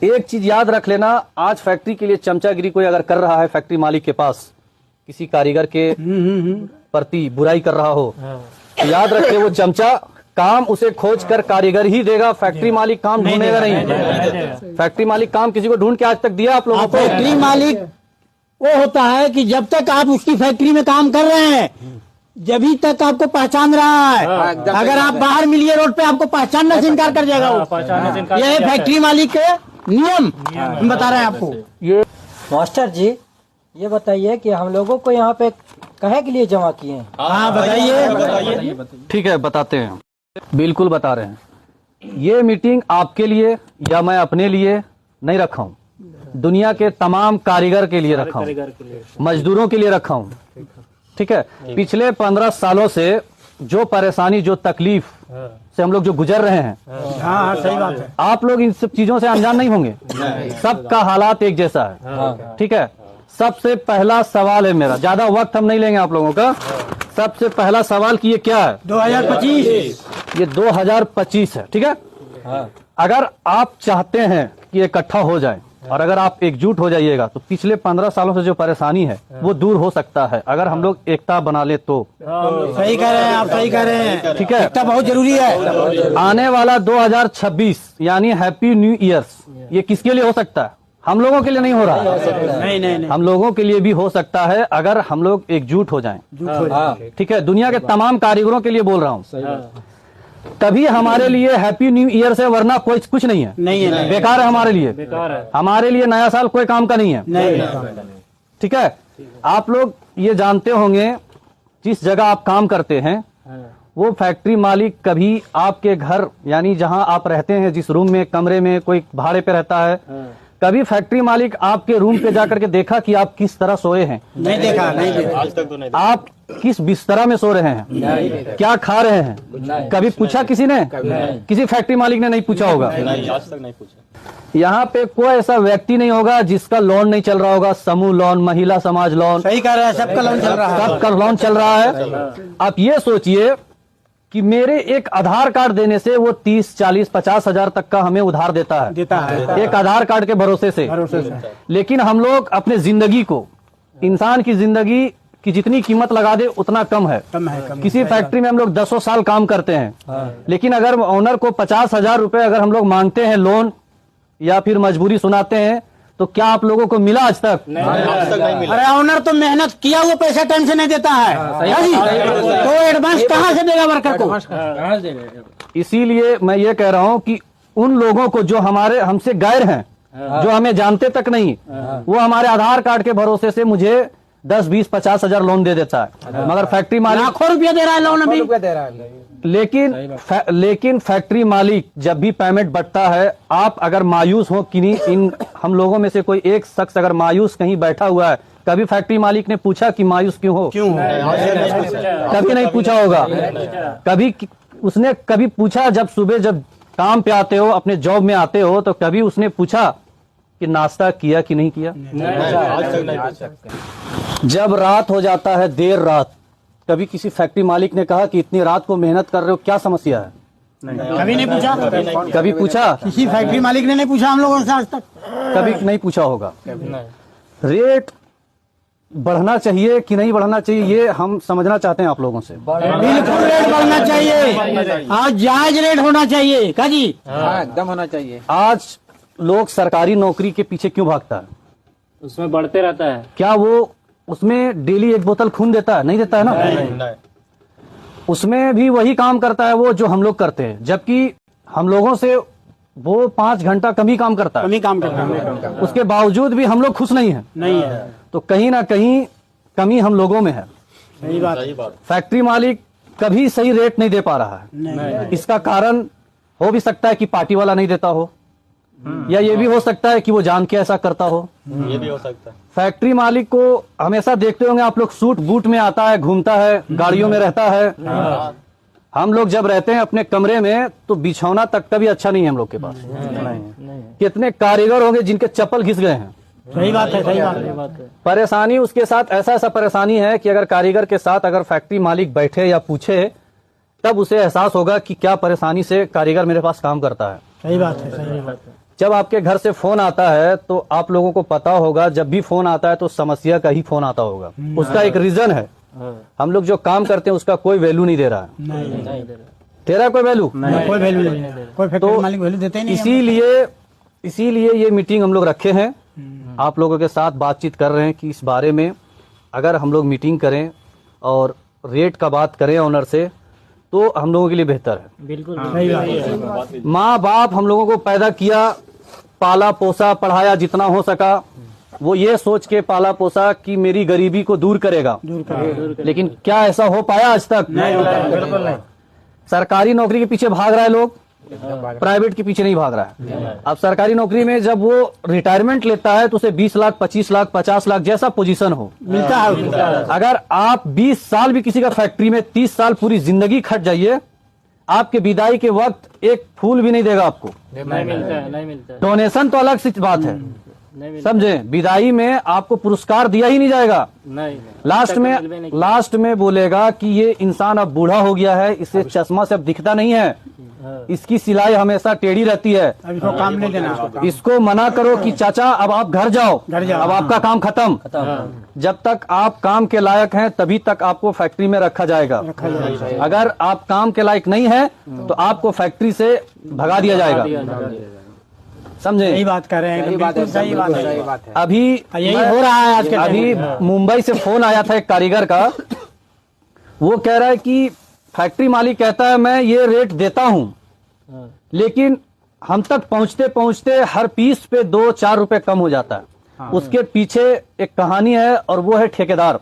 एक चीज याद रख लेना, आज फैक्ट्री के लिए चमचागिरी कोई अगर कर रहा है फैक्ट्री मालिक के पास, किसी कारीगर के प्रति बुराई कर रहा हो, तो याद रखे वो चमचा काम उसे खोज कर कारीगर ही देगा, फैक्ट्री मालिक काम ढूंढेगा नहीं। फैक्ट्री मालिक काम किसी को ढूंढ के आज तक दिया आप लोगों को? फैक्ट्री मालिक वो होता है कि जब तक आप उसकी फैक्ट्री में काम कर रहे हैं जभी तक आपको पहचान रहा है। अगर आप बाहर मिलिए रोड पे आपको पहचानने से इनकार कर जाएगा वो। ये है फैक्ट्री मालिक के नियम, हम बता रहे हैं आपको। ये मास्टर जी ये बताइए कि हम लोगों को यहाँ पे कहे के लिए जमा किए हैं? हाँ बताइए। ठीक है, बताते हैं, बिल्कुल बता रहे हैं। ये मीटिंग आपके लिए या मैं अपने लिए नहीं रखा हूँ, दुनिया के तमाम कारीगर के लिए रखा हूँ, मजदूरों के लिए रखा हूँ। ठीक है, पिछले 15 सालों से जो परेशानी जो तकलीफ से हम लोग जो गुजर रहे हैं, हाँ सही बात है। आप लोग इन सब चीजों से अनजान नहीं होंगे। सबका हालात एक जैसा है। ठीक है, सबसे पहला सवाल है मेरा, ज्यादा वक्त हम नहीं लेंगे आप लोगों का। सबसे पहला सवाल कि ये क्या है? 2025। ये 2025 है। ठीक है, अगर आप चाहते हैं कि इकट्ठा हो जाए और अगर आप एकजुट हो जाइएगा तो पिछले 15 सालों से जो परेशानी है वो दूर हो सकता है, अगर हम लोग एकता बना ले तो। सही कह रहे हैं आप, सही कह रहे हैं। ठीक है, एकता बहुत जरूरी है। आने वाला 2026 यानी हैप्पी न्यू ईयर्स, ये किसके लिए हो सकता है? हम लोगों के लिए नहीं हो रहा है, नहीं। हम लोगों के लिए भी हो सकता है अगर हम लोग एकजुट हो जाएं। ठीक है, दुनिया के तमाम कारीगरों के लिए बोल रहा हूँ। तभी हमारे लिए हैप्पी न्यू ईयर है, वरना कोई कुछ नहीं है, नहीं। बेकार है हमारे लिए, हमारे लिए नया साल कोई काम का नहीं है। ठीक है, आप लोग ये जानते होंगे जिस जगह आप काम करते हैं वो फैक्ट्री मालिक कभी आपके घर यानी जहां आप रहते हैं, जिस रूम में कमरे में कोई भाड़े पे रहता है, कभी फैक्ट्री मालिक आपके रूम पे जाकर के देखा कि आप किस तरह सोए हैं? नहीं देखा। आज तक तो नहीं। आप किस बिस्तरा में सो रहे हैं, क्या खा रहे हैं, कभी पूछा किसी ने? किसी फैक्ट्री मालिक ने नहीं पूछा होगा। आज तक नहीं पूछा। यहाँ पे कोई ऐसा व्यक्ति नहीं होगा जिसका लोन नहीं चल रहा होगा, समूह लोन, महिला समाज लोन। सही कह रहे हैं, सबका लोन चल रहा है। सबका लोन चल रहा है। आप ये सोचिए कि मेरे एक आधार कार्ड देने से वो 30, 40, 50 हजार तक का हमें उधार देता है एक आधार कार्ड के भरोसे से। लेकिन हम लोग अपने जिंदगी को, इंसान की जिंदगी की जितनी कीमत लगा दे उतना कम है। किसी फैक्ट्री में हम लोग 10 साल काम करते हैं, लेकिन अगर ओनर को 50,000 रुपए अगर हम लोग मांगते हैं लोन या फिर मजबूरी सुनाते हैं, तो क्या आप लोगों को मिला आज तक? आज तक नहीं मिला। अरे ओनर तो मेहनत किया हुआ पैसा टाइम से नहीं देता है, तो एडवांस कहाँ से देगा वर्कर को? इसीलिए मैं ये कह रहा हूँ कि उन लोगों को जो हमारे हमसे गैर हैं, जो हमें जानते तक नहीं, वो हमारे आधार कार्ड के भरोसे से मुझे 10, 20, 50 हजार लोन दे देता है, मगर फैक्ट्री मालिक लाखों रुपया दे रहा है लोन अभी। लेकिन फैक्ट्री मालिक जब भी पेमेंट बढ़ता है, आप अगर मायूस हो कि नहीं, इन हम लोगों में से कोई एक शख्स अगर मायूस कहीं बैठा हुआ है, कभी फैक्ट्री मालिक ने पूछा कि मायूस क्यों हो? कभी नहीं पूछा होगा। कभी उसने कभी पूछा, जब सुबह जब काम पे आते हो, अपने जॉब में आते हो, तो कभी उसने पूछा कि नाश्ता किया कि नहीं किया? आज तक नहीं पूछा। जब रात हो जाता है, देर रात, कभी किसी फैक्ट्री मालिक ने कहा कि इतनी रात को मेहनत कर रहे हो, क्या समस्या है? कभी नहीं पूछा। कभी पूछा? किसी फैक्ट्री मालिक ने नहीं पूछा हम लोगों से आज तक। कभी नहीं पूछा होगा। रेट बढ़ना चाहिए कि नहीं बढ़ना चाहिए, ये हम समझना चाहते हैं आप लोगों से। बिल्कुल रेट बढ़ना चाहिए, आज जायज रेट होना चाहिए। का जी? एकदम होना चाहिए। आज लोग सरकारी नौकरी के पीछे क्यों भागता है? उसमें बढ़ते रहता है। क्या वो उसमें डेली 1 बोतल खून देता है? नहीं देता है ना। नहीं। उसमें भी वही काम करता है वो जो हम लोग करते हैं, जबकि हम लोगों से वो 5 घंटा कम ही काम करता है। कमी काम करता है, उसके बावजूद भी हम लोग खुश नहीं है। नहीं है। तो कहीं ना कहीं कमी हम लोगों में है। सही बात। फैक्ट्री मालिक कभी सही रेट नहीं दे पा रहा है। इसका कारण हो भी सकता है कि पार्टी वाला नहीं देता हो, या ये भी हो सकता है कि वो जान के ऐसा करता हो। ये भी हो सकता है। फैक्ट्री मालिक को हमेशा देखते होंगे आप लोग, सूट बूट में आता है, घूमता है, गाड़ियों में रहता है। हम लोग जब रहते हैं अपने कमरे में तो बिछौना तक का भी अच्छा नहीं है हम लोग के पास। कितने कारीगर होंगे जिनके चप्पल घिस गए हैं। सही बात है, सही बात है। परेशानी उसके साथ ऐसा परेशानी है कि अगर कारीगर के साथ अगर फैक्ट्री मालिक बैठे या पूछे, तब उसे एहसास होगा कि क्या परेशानी से कारीगर मेरे पास काम करता है। सही बात है, सही बात है। जब आपके घर से फोन आता है तो आप लोगों को पता होगा, जब भी फोन आता है तो समस्या का ही फोन आता होगा। उसका एक रीजन है, हम लोग जो काम करते हैं उसका कोई वैल्यू नहीं दे रहा है। नहीं तेरा कोई वैल्यू कोई वैल्यू नहीं, कोई फैक्ट्री मालिक वैल्यू देते ही नहीं। इसीलिए ये मीटिंग हम लोग रखे हैं, आप लोगों के साथ बातचीत कर रहे हैं कि इस बारे में अगर हम लोग मीटिंग करें और रेट का बात करें ऑनर से तो हम लोगों के लिए बेहतर है। बिल्कुल माँ बाप हम लोगों को पैदा किया, पाला पोसा, पढ़ाया जितना हो सका, वो ये सोच के पाला पोसा कि मेरी गरीबी को दूर करेगा। लेकिन क्या ऐसा हो पाया आज तक? बिल्कुल नहीं। सरकारी नौकरी के पीछे भाग रहा है लोग, प्राइवेट के पीछे नहीं भाग रहा है। अब सरकारी नौकरी में जब वो रिटायरमेंट लेता है तो उसे 20 लाख, 25 लाख, 50 लाख जैसा पोजीशन हो मिलता है। अगर आप 20 साल भी किसी का फैक्ट्री में, 30 साल पूरी जिंदगी खट जाइए, आपके विदाई के वक्त एक फूल भी नहीं देगा आपको। नहीं मिलता है। डोनेशन तो अलग सी बात है, समझे, विदाई में आपको पुरस्कार दिया ही नहीं जाएगा। लास्ट में बोलेगा कि ये इंसान अब बूढ़ा हो गया है, इसे चश्मा से अब दिखता नहीं है, इसकी सिलाई हमेशा टेढ़ी रहती है, अब इसको काम नहीं देना। इसको मना करो कि चाचा अब आप घर जाओ, अब आपका काम खत्म। जब तक आप काम के लायक हैं तभी तक आपको फैक्ट्री में रखा जाएगा। अगर आप काम के लायक नहीं है तो आपको फैक्ट्री से भगा दिया जाएगा। समझे? यही बात कर रहे हैं, बिल्कुल सही बात है। अभी यही हो रहा है आज के टाइम में। अभी मुंबई से फोन आया था एक कारीगर का, वो कह रहा है कि फैक्ट्री मालिक कहता है मैं ये रेट देता हूं, लेकिन हम तक पहुंचते पहुंचते हर पीस पे 2-4 रुपए कम हो जाता है। उसके पीछे एक कहानी है और वो है ठेकेदार।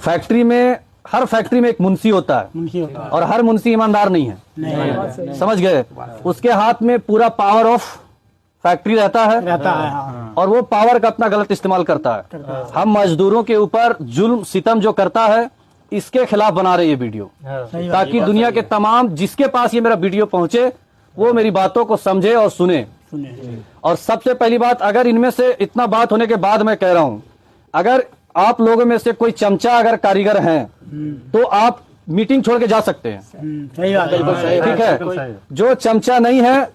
फैक्ट्री में, हर फैक्ट्री में एक मुंशी होता है और हर मुंशी ईमानदार नहीं है, समझ गए? उसके हाथ में पूरा पावर ऑफ फैक्ट्री रहता है और वो पावर का अपना गलत इस्तेमाल करता है। हम मजदूरों के ऊपर जुल्म सितम जो करता है, इसके खिलाफ बना रहे ये वीडियो, ताकि दुनिया के तमाम जिसके पास ये मेरा वीडियो पहुंचे वो मेरी बातों को समझे और सुने। और सबसे पहली बात, अगर इनमें से इतना बात होने के बाद मैं कह रहा हूं, अगर आप लोगों में से कोई चमचा अगर कारीगर हैं तो आप मीटिंग छोड़ के जा सकते हैं। सही बात है, ठीक है। जो चमचा नहीं है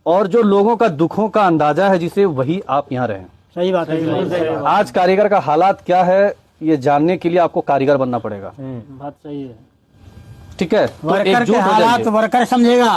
और जो लोगों का दुखों का अंदाजा है जिसे, वही आप यहाँ रहें। सही बात है। आज कारीगर का हालात क्या है ये जानने के लिए आपको कारीगर बनना पड़ेगा। बात सही है। ठीक है, तो वर्कर के एकजुट हो हालात जाइए। वर्कर समझेगा,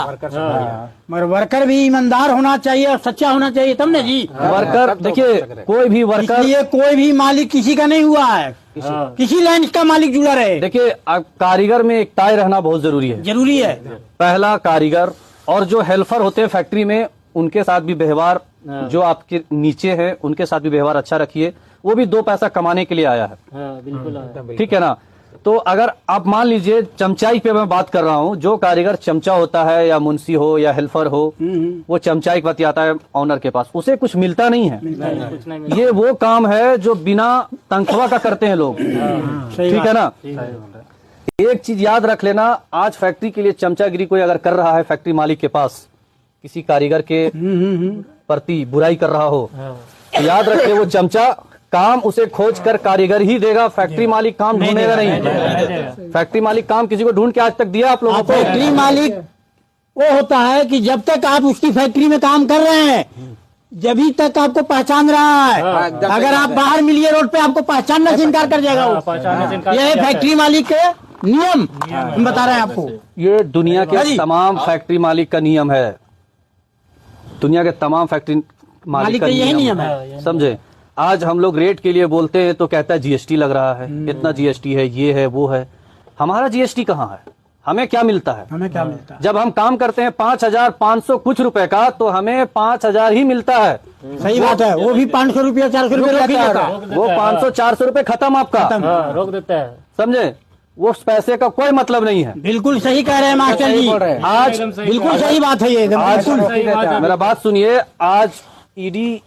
मगर वर्कर भी ईमानदार होना चाहिए और सच्चा होना चाहिए, तब ना जी। वर्कर देखिए, कोई भी वर्कर, इसलिए कोई भी मालिक किसी का नहीं हुआ है, किसी लाइन का मालिक जुड़ा रहे। देखिए कारीगर में एक टाई रहना बहुत जरूरी है। जरूरी है। पहला कारीगर, और जो हेल्पर होते हैं फैक्ट्री में उनके साथ भी व्यवहार, जो आपके नीचे हैं उनके साथ भी व्यवहार अच्छा रखिए। वो भी 2 पैसा कमाने के लिए आया है, बिल्कुल। ठीक है ना। तो अगर आप मान लीजिए, चमचाई पे मैं बात कर रहा हूँ, जो कारीगर चमचा होता है या मुंशी हो या हेल्पर हो, वो चमचाई के आता है ऑनर के पास, उसे कुछ मिलता नहीं है। ये वो काम है जो बिना तनख्वाह का करते हैं लोग, ठीक है ना। एक चीज याद रख लेना, आज फैक्ट्री के लिए चमचागिरी कोई अगर कर रहा है फैक्ट्री मालिक के पास, किसी कारीगर के प्रति बुराई कर रहा हो, तो याद रखे वो चमचा काम उसे खोज कर कारीगर ही देगा, फैक्ट्री मालिक काम ढूंढेगा नहीं। फैक्ट्री मालिक काम किसी को ढूंढ के आज तक दिया आप लोगों को? फैक्ट्री मालिक वो होता है कि जब तक आप उसकी फैक्ट्री में काम कर रहे हैं, जब तक आपको पहचान रहा है। अगर आप बाहर मिलिए रोड पे, आपको पहचानने से इनकार कर जाएगा वो। ये है फैक्ट्री मालिक के नियम, हम बता रहे हैं आपको। ये दुनिया के तमाम फैक्ट्री मालिक का नियम है, दुनिया के तमाम फैक्ट्री मालिक का यही नियम है, समझे। आज हम लोग रेट के लिए बोलते हैं तो कहता है जीएसटी लग रहा है, इतना जीएसटी है, ये है वो है। हमारा जीएसटी कहाँ है? हमें क्या मिलता है? हमें क्या मिलता है? जब हम काम करते हैं 5,500 कुछ रुपए का, तो हमें 5,000 ही मिलता है। सही बात है। वो भी 500 रुपया 400 रुपया, वो 500-400 रुपए खत्म आपका, रोक देता है, समझे। वो पैसे का कोई मतलब नहीं है। बिल्कुल सही कह रहे हैं मास्टर जी, आज बिल्कुल सही बात है ये। आज मेरा बात सुनिए, आज ईडी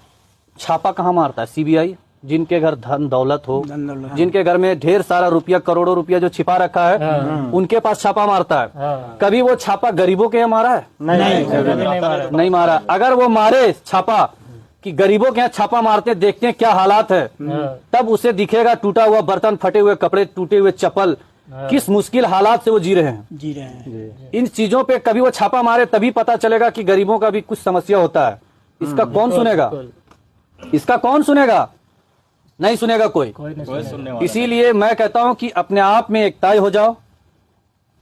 छापा कहाँ मारता है? सीबीआई, जिनके घर धन दौलत हो, जिनके घर में ढेर सारा रुपया, करोड़ों रुपया जो छिपा रखा है, उनके पास छापा मारता है। कभी वो छापा गरीबों के यहाँ मारा है? नहीं मारा। अगर वो मारे छापा कि गरीबों के यहाँ छापा मारते, देखते हैं क्या हालात है, तब उसे दिखेगा टूटा हुआ बर्तन, फटे हुए कपड़े, टूटे हुए चप्पल, किस मुश्किल हालात से वो जी रहे हैं। जी रहे हैं। इन चीजों पे कभी वो छापा मारे तभी पता चलेगा कि गरीबों का भी कुछ समस्या होता है। इसका कौन सुनेगा? इसका कौन सुनेगा? नहीं सुनेगा कोई। कोई नहीं कोई सुनने वाला इसीलिए मैं कहता हूं कि अपने आप में एकताई हो जाओ,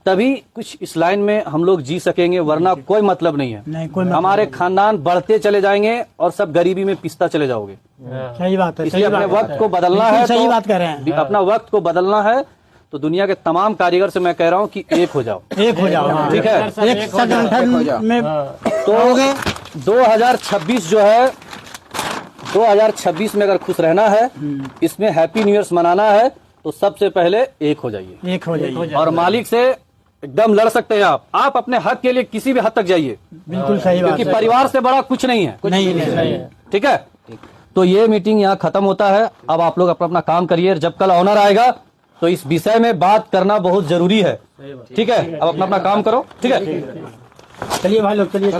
तभी कुछ इस लाइन में हम लोग जी सकेंगे, वरना कोई मतलब नहीं है। नहीं कोई मतलब हमारे खानदान बढ़ते चले जाएंगे और सब गरीबी में पिसता चले जाओगे। सही बात है। इसलिए सही अपने बात वक्त को बदलना बिल्कुल है। सही तो बात कर रहे हैं। अपना वक्त को बदलना है तो दुनिया के तमाम कारीगर से मैं कह रहा हूं कि एक हो जाओ। एक हो जाओ। हाँ। ठीक है। एक संगठन में तो 2026 जो है, 2026 में अगर खुश रहना है, इसमें हैप्पी न्यू ईयर्स मनाना है, तो सबसे पहले एक हो जाइए। एक हो जाइए। और मालिक से एकदम लड़ सकते हैं आप अपने हक के लिए किसी भी हद तक जाइए, बिल्कुल सही बात क्योंकि है। परिवार से बड़ा कुछ नहीं है। नहीं। ठीक है। तो ये मीटिंग यहाँ खत्म होता है। अब आप लोग अपना अपना काम करिए। जब कल ऑनर आएगा तो इस विषय में बात करना बहुत जरूरी है। ठीक है। अब अपना अपना काम करो। ठीक है। चलिए भाई लोग, चलिए।